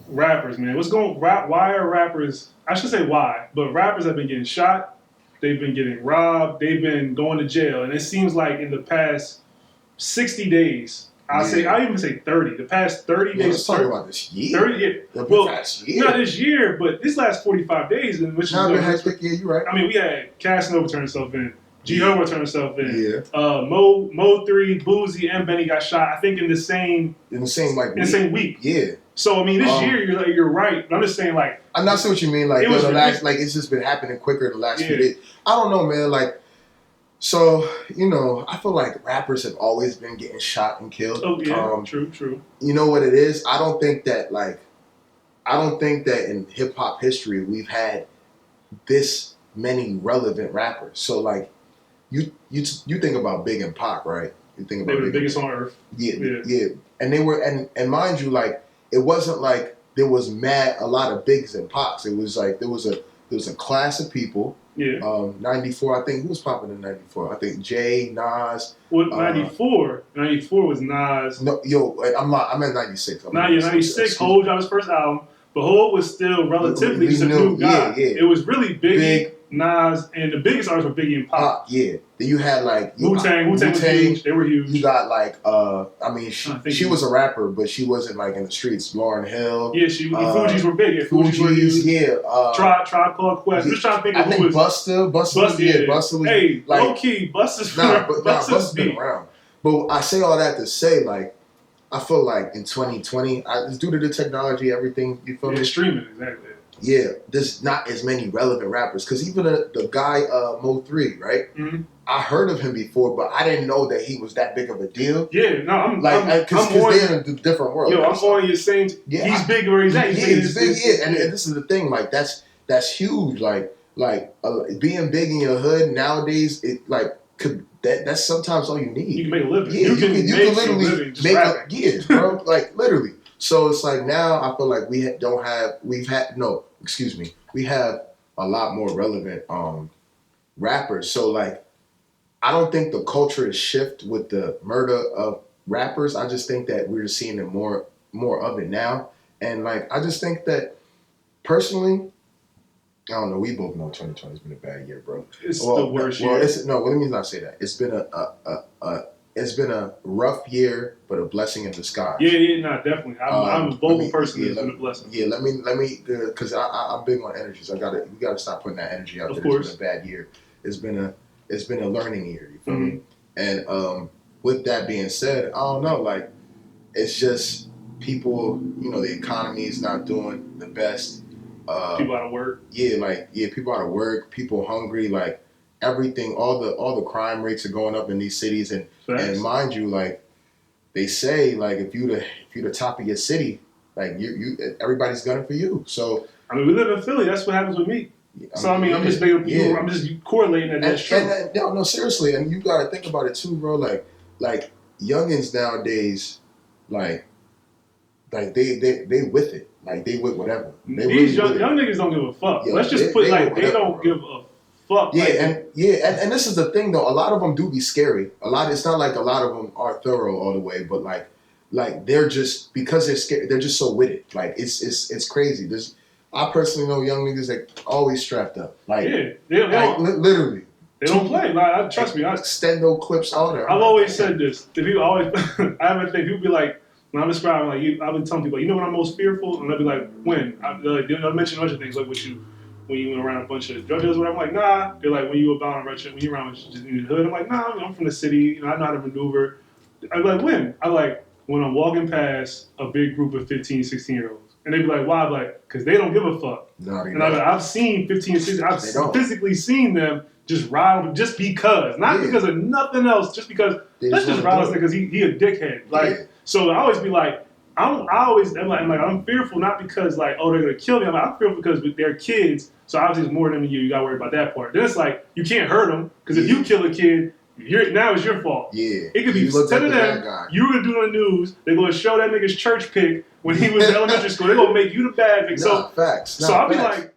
Rappers, man. Why are rappers, I should say why, but rappers have been getting shot, they've been getting robbed, they've been going to jail. And it seems like in the past 60 days, I even say 30. The past 30 days. Let's talk about this year. 30 years. Well, not this year, but this last 45 days, in which been hectic. Yeah, you're right. I mean, we had Casanova turn himself in. G-Herbo turned himself in. Yeah. Mo 3, Boozy, and Benny got shot. I think in the same week. Yeah. So I mean, this year you're right. But I'm just saying, like, I'm not saying what you mean. Like it's just been happening quicker the last few days. I don't know, man. Like, so I feel like rappers have always been getting shot and killed. Oh yeah, true. You know what it is? I don't think that in hip hop history we've had this many relevant rappers. So like. You think about Big and Pac, right? You think about they were the biggest on earth. Yeah. And they were, and mind you, like it wasn't like there was a lot of Bigs and Pacs. It was like there was a class of people. Yeah. 94, I think. Who was popping in 94? I think Jay, Nas. Well, 94 was Nas. No, I'm at 96. 96. Hov dropped his first album, but Hov was still relatively just a new guy. Yeah. It was really Big, Nas, and the biggest artists were Biggie and Pac. Yeah. Then you had like Wu-Tang was huge. They were huge. You got like she was a rapper, but she wasn't like in the streets. Lauryn Hill. Yeah, Fugees were big. Fugees were huge. Yeah. Tribe Called Quest. I'm just trying to think of who was. Busta was. Hey, like, low key, Busta's been around. But I say all that to say, like, I feel like in 2020, it's due to the technology, everything. You feel me? Streaming, exactly. Yeah, there's not as many relevant rappers because even the guy Mo 3, right? Mm-hmm. I heard of him before, but I didn't know that he was that big of a deal. Yeah, no, I'm because they're in a different world. Yo, I'm on your same. Yeah, he's big where he's at. He's big. Yeah, and this is the thing. Like that's huge. Like being big in your hood nowadays, that's sometimes all you need. You can make a living. Yeah, you can literally make bro. Like literally. So it's like now I feel like we have a lot more relevant rappers. So like I don't think the culture is shift with the murder of rappers. I just think that we're seeing it more of it now. And like I just think that personally, I don't know, we both know 2020 has been a bad year, bro. It's the worst year. Let me not say that. It's been a rough year, but a blessing in disguise. Yeah, no, definitely. I'm a vocal person. It's been a blessing. Yeah, let me, because I'm big on energy, so we gotta stop putting that energy out there. Of course. It's been a bad year. It's been a learning year. You feel me? And with that being said, I don't know, like it's just people. The economy is not doing the best. People out of work. People out of work. People hungry. Like. Everything, all the crime rates are going up in these cities, and mind you, like they say, like if you the top of your city, like you everybody's gunning for you. So I mean, we live in Philly. That's what happens with me. So I mean, I'm just making people. I'm just correlating that that's true. No, seriously, and you got to think about it too, bro. Like youngins nowadays, like they with it, like they with whatever. These young niggas don't give a fuck. Yeah, let's just put they don't give a fuck. Yeah, and this is the thing though. A lot of them do be scary. It's not like a lot of them are thorough all the way, but like they're just because they're scared. They're just so with it. Like it's crazy. I personally know young niggas that always strapped up. Like literally. They don't play. Like trust me. Stendo clips all there. I've always said this. If people always, I haven't think people be like. When I'm describing, I've been telling people, when I'm most fearful, and they'll be like, when? They'll mention a bunch of things like when you went around a bunch of drug dealers, whatever. I'm like, nah. They're like, when you were bound when you around just in the hood. I'm like, nah. I'm from the city. I know how to maneuver. I'm like, when? I'm like, when I'm walking past a big group of 15, 16-year-olds. And they be like, why? I'm like, because they don't give a fuck. No, and I've seen 15, 16. I've physically seen them just ride just because. Not because of nothing else. Just because, let's just ride this nigga because he a dickhead. Like, so I always be like, I'm fearful not because like, oh, they're going to kill me. I'm fearful because they're kids. So obviously it's more than you. You got to worry about that part. Then it's like, you can't hurt them because if you kill a kid, now it's your fault. Yeah. It could be 10 of them. You're going to do the news. They're going to show that nigga's church pic when he was in elementary school. They're going to make you the bad nigga. Facts. So I'll be like,